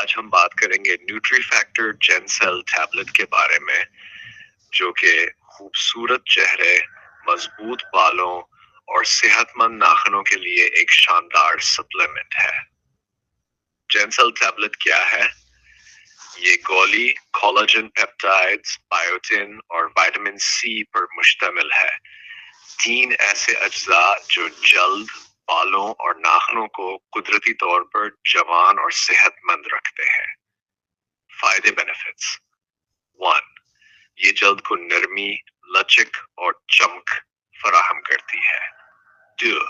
آج ہم بات کریں گے نیوٹری فیکٹر جینسل ٹیبلٹ کے بارے میں، جو کہ خوبصورت چہرے، مضبوط بالوں اور صحت مند ناخنوں کے لیے ایک شاندار سپلیمنٹ ہے۔ جینسل ٹیبلٹ کیا ہے؟ یہ گولی کولاجن پیپٹائڈز، بائیوٹن اور وٹامن سی پر مشتمل ہے، تین ایسے اجزاء جو جلد، بالوں اور ناخنوں کو قدرتی طور پر جوان اور صحت مند رکھتے ہیں۔ فائدے بینیفٹس: 1. یہ جلد کو نرمی، لچک اور چمک فراہم کرتی ہے۔ 2.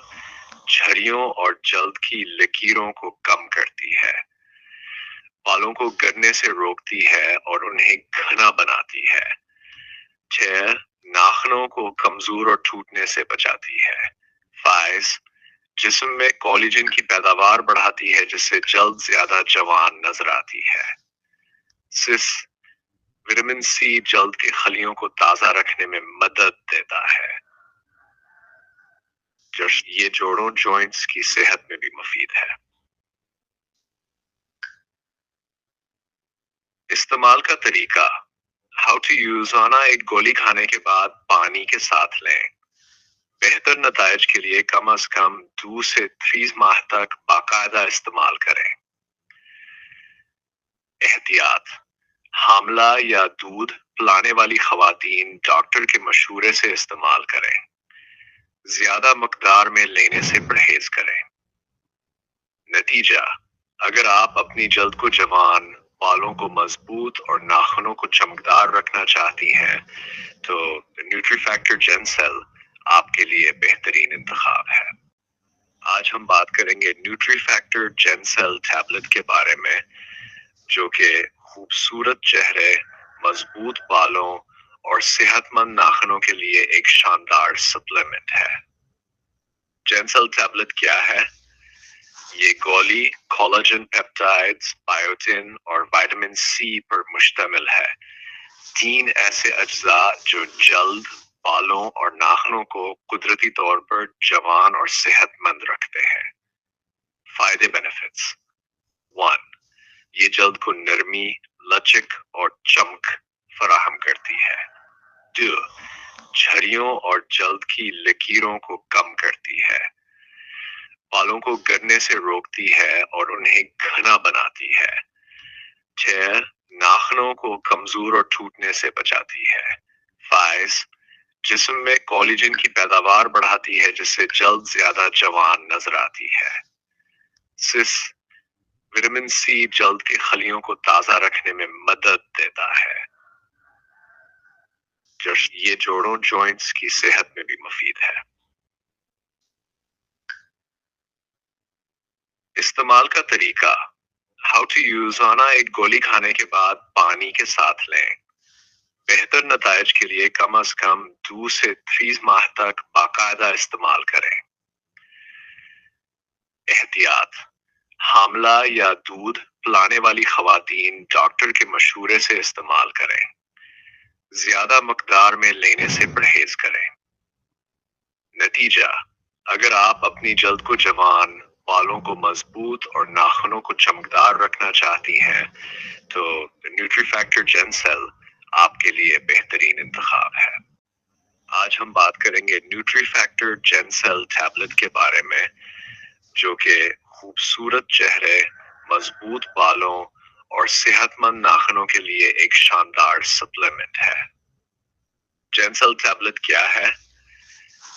جھریوں اور جلد کی لکیروں کو کم کرتی ہے۔ بالوں کو گرنے سے روکتی ہے اور انہیں گھنا بناتی ہے۔ 6. ناخنوں کو کمزور اور ٹوٹنے سے بچاتی ہے۔ 5. جسم میں کولیجن کی پیداوار بڑھاتی ہے، جس سے جلد زیادہ جوان نظر آتی ہے۔ 6. وٹامن سی جلد کے خلیوں کو تازہ رکھنے میں مدد دیتا ہے۔ یہ جوڑوں جوائنٹس کی صحت میں بھی مفید ہے۔ استعمال کا طریقہ: ہاؤ ٹو یوز: ایک گولی کھانے کے بعد پانی کے ساتھ لیں۔ بہتر نتائج کے لیے کم از کم 2 سے 3 ماہ تک باقاعدہ استعمال کریں۔ احتیاط: حاملہ یا دودھ پلانے والی خواتین ڈاکٹر کے مشورے سے استعمال کریں۔ زیادہ مقدار میں لینے سے پرہیز کریں۔ نتیجہ: اگر آپ اپنی جلد کو جوان، بالوں کو مضبوط اور ناخنوں کو چمکدار رکھنا چاہتی ہیں تو نیوٹری فیکٹر جینسل آپ کے لیے بہترین انتخاب ہے۔ آج ہم بات کریں گے نیوٹری فیکٹر جینسل ٹیبلٹ کے بارے میں، جو کہ خوبصورت چہرے، مضبوط بالوں اور صحت مند ناخنوں کے لیے ایک شاندار سپلیمنٹ ہے۔ جینسل ٹیبلٹ کیا ہے؟ یہ گولی کولاجن پیپٹائڈز، بائیوٹن اور وٹامن سی پر مشتمل ہے، تین ایسے اجزاء جو جلد، بالوں اور ناخنوں کو قدرتی طور پر جوان اور صحت مند رکھتے ہیں۔ فائدے بینیفٹس: 1. یہ جلد کو نرمی، لچک اور چمک فراہم کرتی ہے۔ 2. جھریوں اور جلد کی لکیروں کو کم کرتی ہے۔ بالوں کو گرنے سے روکتی ہے اور انہیں گھنا بناتی ہے۔ 6. ناخنوں کو کمزور اور ٹوٹنے سے بچاتی ہے۔ 5. جسم میں کولیجن کی پیداوار بڑھاتی ہے، جس سے جلد زیادہ جوان نظر آتی ہے۔ 6. وٹامن سی جلد کے خلیوں کو تازہ رکھنے میں مدد دیتا ہے۔ یہ جوڑوں جوائنٹس کی صحت میں بھی مفید ہے۔ استعمال کا طریقہ: ہاؤ ٹو یوز: ایک گولی کھانے کے بعد پانی کے ساتھ لیں۔ بہتر نتائج کے لیے کم از کم 2 سے 3 ماہ تک باقاعدہ استعمال کریں۔ احتیاط: حاملہ یا دودھ پلانے والی خواتین ڈاکٹر کے مشورے سے استعمال کریں۔ زیادہ مقدار میں لینے سے پرہیز کریں۔ نتیجہ: اگر آپ اپنی جلد کو جوان، بالوں کو مضبوط اور ناخنوں کو چمکدار رکھنا چاہتی ہیں تو نیوٹری فیکٹر جینسل آپ کے لیے بہترین انتخاب ہے۔ آج ہم بات کریں گے نیوٹری فیکٹر جینسل ٹیبلٹ کے بارے میں، جو کہ خوبصورت چہرے، مضبوط بالوں اور صحت مند ناخنوں کے لیے ایک شاندار سپلیمنٹ ہے۔ جینسل ٹیبلٹ کیا ہے؟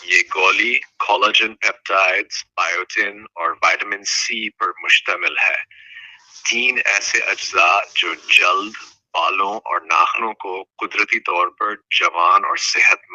یہ گولی کولاجن پیپٹائڈز، بائیوٹن اور وٹامن سی پر مشتمل ہے، تین ایسے اجزاء جو جلد، بالوں اور ناخنوں کو قدرتی طور پر جوان اور صحت